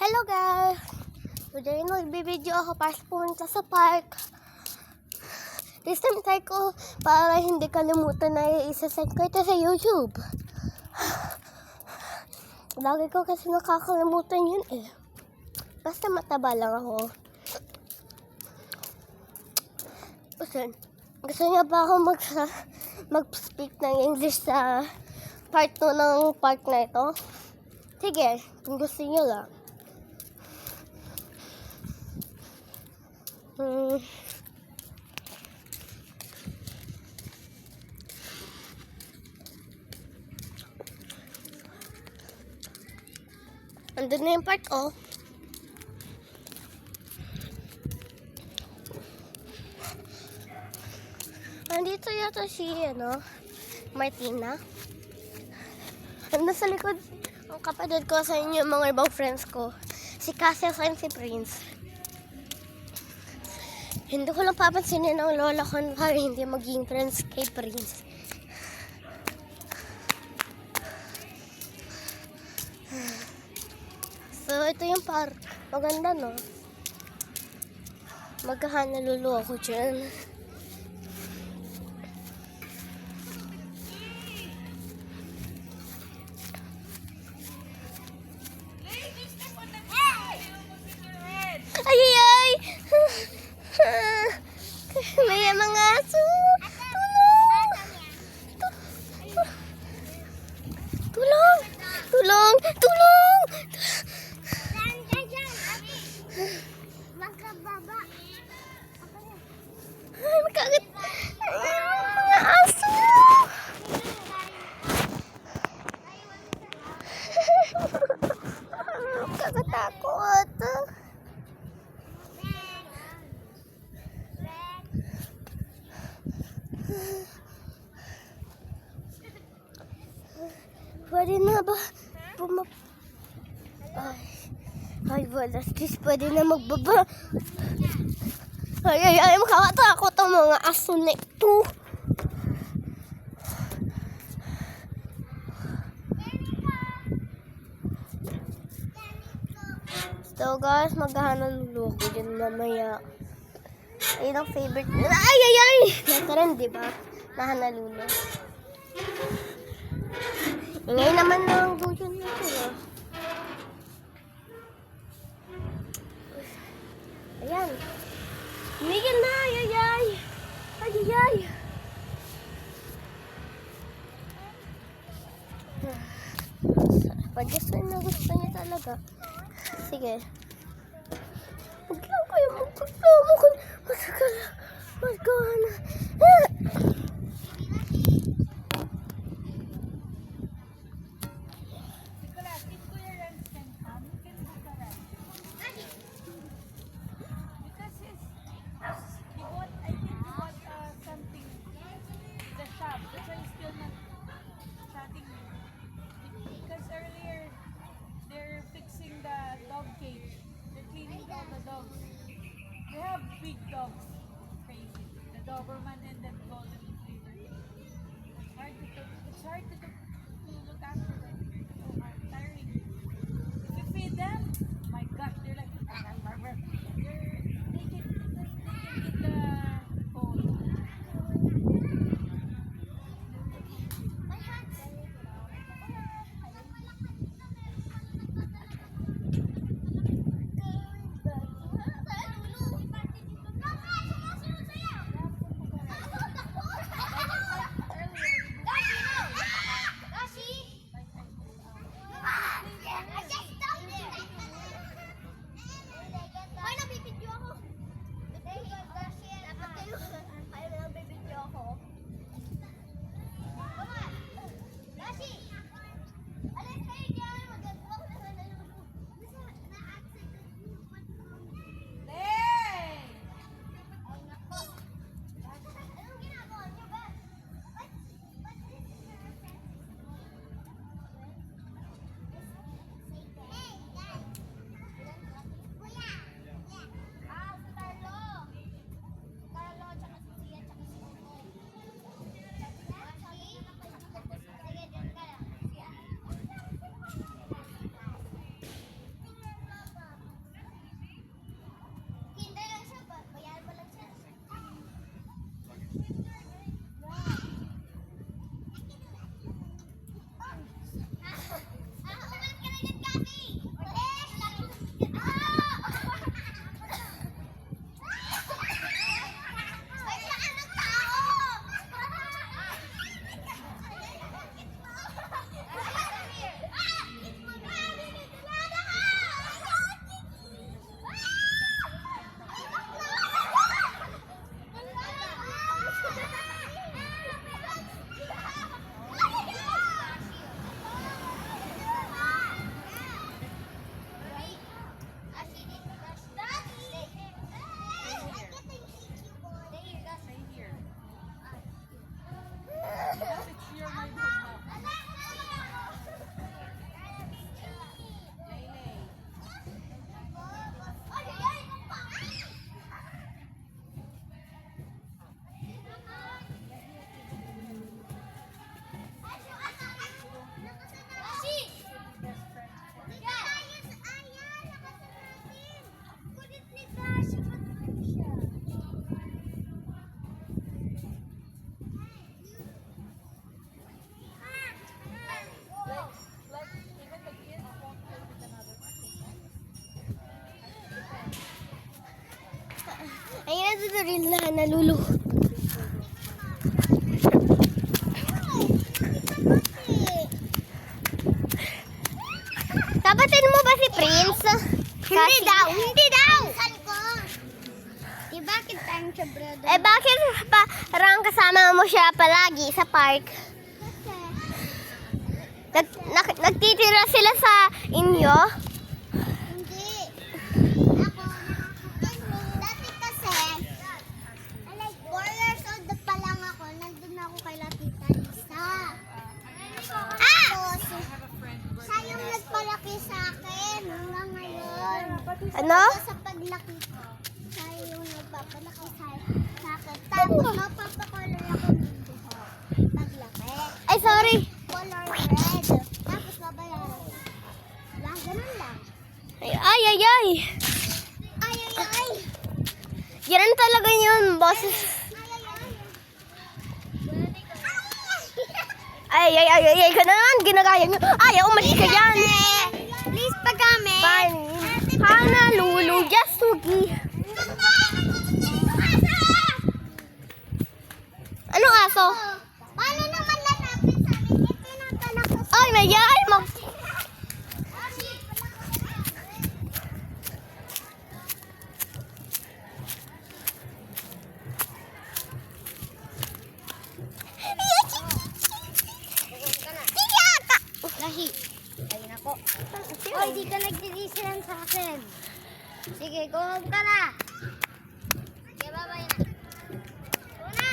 Hello guys! Today nagbibideo ako para pumunta sa park. This time try ko para hindi kalimutan na isa-send ko ito sa YouTube. Lagi ko kasi nakakalimutan yun eh. Basta mataba lang ako. Gusto niya ba ako mag-speak ng English sa part 2 ng park na ito? Sige, kung gusto niyo lang. Andun na yung park, oh. Andito yata si, Martina. Nasa likod ang kapatid ko sa inyo, mga ibang friends ko. Si Cassia and si Prince. Hindi ko lang papansinin ang lola ko para hindi maging friends kay Prince. So, ito yung park. Maganda, no? Maghahanalulu ako dyan. Ay, ay, ay! May mga aso! Tulong! Tulong! Tulong! Tulong! Magkababa. Ay, magkagat! Mga aso! Kakatakot! Pwede na ba? Ay, wala. Please, pwede na magbaba. Ay, makakatakot ang mga aso na ito. So guys, maghahanalulu ko dyan mamaya. Ayun ang favorite. Ay, ay, ay! Nakaran, diba? Nahanalulu. Ingay naman lang doon na ito. Ayan. Umigil na! Ay, ay, ay! Ay, ay, ay! Pag gusto niya talaga. Sige. Huwag lang kayo magpagkamo ko. Magkahan na. They have big dogs, crazy. The Doberman and the Golden Retriever. It's hard to look after them. It's so hard, tiring. If you feed them, my gosh, they're like, they can eat the cold. Rin na nalulu. Tapatin mo ba si Prince? Hindi daw, hindi daw. Di bakit tayong siya, brother? Eh bakit parang kasama mo siya palagi sa park? Nagtitira sila sa inyo? Hindi. Ako, dati kasi, like 4 years old pa lang ako, nandun ako kay Tita Lisa. Tapos, siya yung nagpalaki sa akin hanggang ngayon. Ano? Sa paglaki ko, siya yung nagpapalaki sa akin. Tapos, mapapakolor ako ng buhok. Paglaki. Ay, sorry. Color red. Tapos, babayaran ko. Lang, ganun lang. Ay, ay, ay. Ay, ay, ay. Yan talaga yun, boses. Ay, ay, ay, ay, ay, ka naman, ginagaya nyo. Ay, umalis ka yan. Please, pagkami. Fine. Hana, Lulu, just Sugi. Anong aso? Paano naman lalapit sa amin? Ito na pala ko. Ay, may ay, Lahi. Ayun ako. Oy, di ka nagdidisilan sa akin. Sige, go home ka na. Sige, bye-bye na. Go na!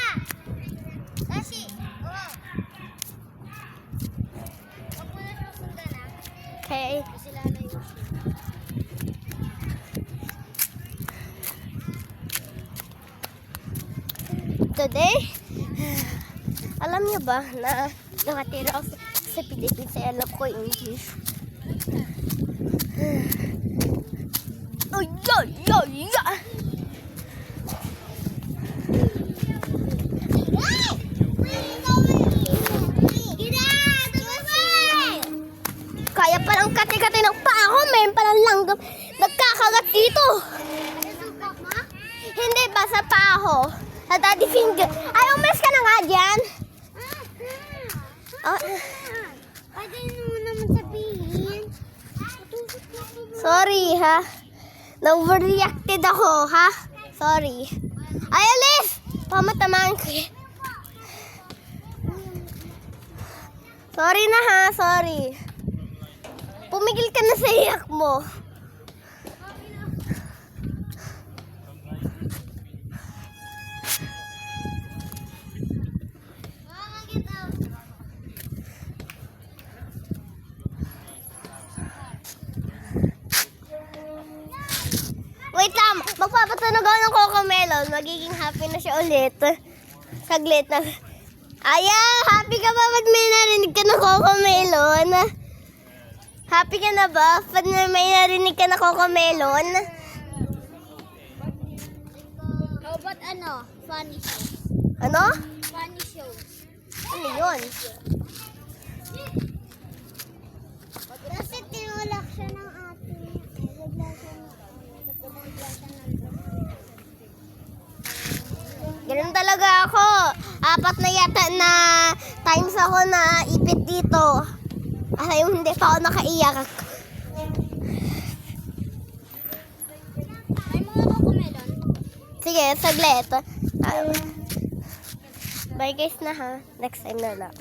Lahi, go. Huwag mo na siya sundan, ha? Okay. Kasi lalayo siya. Today, alam niyo ba na nakatira ako sa Pilipinas, ay alam ko English. Ay, ay, ay, ay. Kaya palang kati-kati ng paa ko, may palang langgam nagkakagat dito. Hindi ba sa paa ko? Sa daddy finger. Ay, umalis ka na nga dyan. Ah, Pwede mo naman sabihin. sorry ha. Na-overreacted ako ha. Sorry. Ay, alis! Pamatamaan ko. Sorry na ha, sorry. Pumigil ka na sa iyak mo. Wait lang, magpapatunog ako ng Cocomelon. Magiging happy na siya ulit. Saglit na. Aya, happy ka ba pag may narinig ka ng Cocomelon? Happy ka na ba pag may narinig ka ng Cocomelon? How about ano? Funny shows. Ano? Funny shows. Ano yun? Kasi tinulak siya ng ating. Bigla siya Ganun talaga ako. 4 na yata na times ako na ipit dito. Ay, hindi pa ako nakaiyak. May mga Cocomelon. Sige, saglit. Bye guys na ha. Next time na lang.